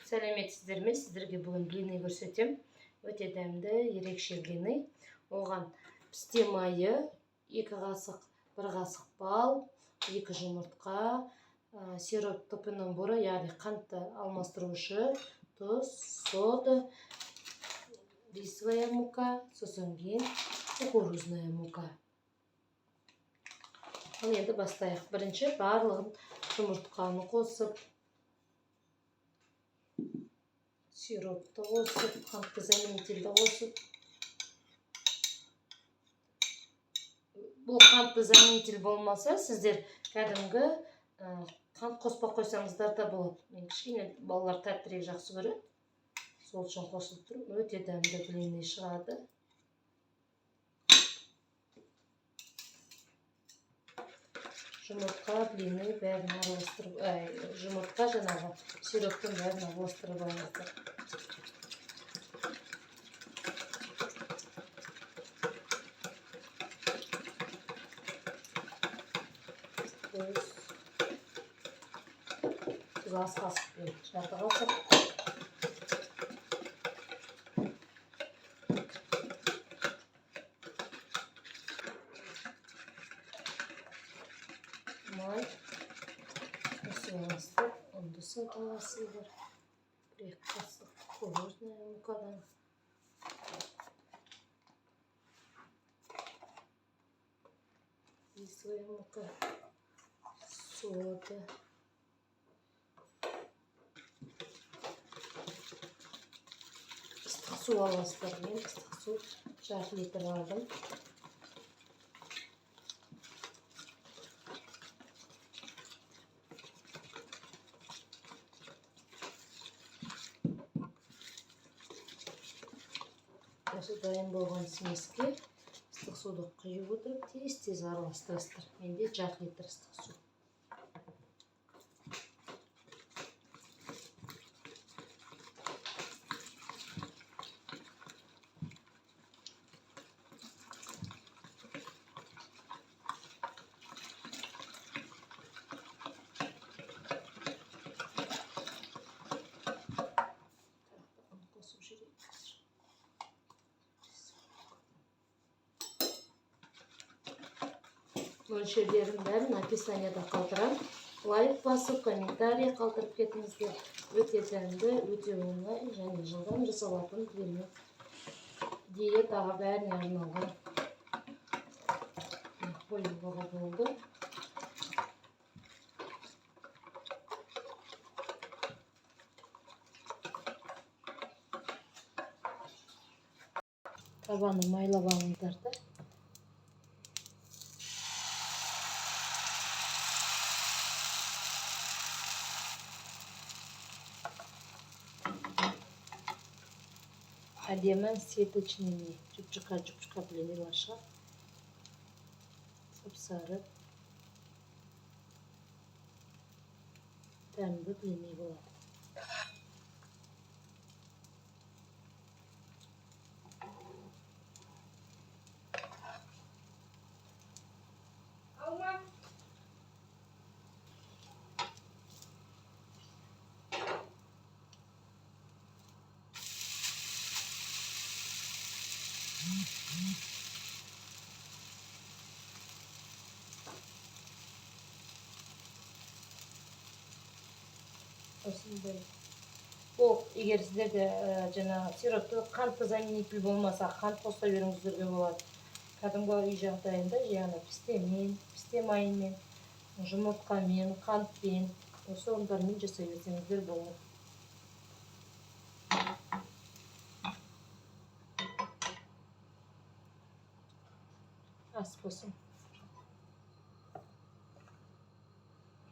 Сәлеметсіздер ме? Сіздерге бүгін блины көрсетем. Өте дәмді, ерекше блины. Оған пісте майы, 2 қасық, 1 қасық бал, 2 жұмыртқа, сироп топинамбура, яғни қантты алмастырушы, тұз, сода, рисовая мука, сосын кейін кукурузная мука. Ал енді бастайық. Бірінші барлығын жұмыртқаны қосып, сиропты қосып, қантты заменительді қосып. Бұл қантты заменитель болмаса, сіздер кәдімгі қант қоспақ қойсаңыздар да болады. Мен кішкене балалар тәттірек жақсы көреді. Сол үшін қосылып тұрып, өте дәмді блины шығады. Жұмыртқа, блины бәрін араластырып, жұмыртқа жаңағы сироптың бәрін араластырып алыңыздар. Тұз аз қасықпен, жарты қасық. Май, осыластыр, онды саталасыдыр. 1 қасық кукурузная мукадан. Рисовая мука, сода. Ыстық су аласыздар. Мен ыстық су 1,5 литр алдым. Осы дайын болған смеске ыстық суды құйып отырып, тез-тез араластырасыздар. Менде 1,5 литр ыстық су. Мөлшерлерін бәрін описанияда қалдырам. Лайк басып, комментарий қалдырып кетіңіздер. Өте дәмді, өте оңай және жылдам жасалатын блины. Диетаға бәріне арналған. Қоюға болды. Табаны майлап алыңыздар да. Әдемі светочными жұп-жұқа блинилар шығады. Сап-сары дәмді блины болады. Осындай. Ол егер сіздерде жаңағы сиропты қантты заменитель болмаса, қант қоса беріңіздерге болады. Кәдімгі үй жағдайында яғни пісте майымен, жұмыртқамен, қантпен, осы орындармен жасай берсеңіздер болады. Ас болсын.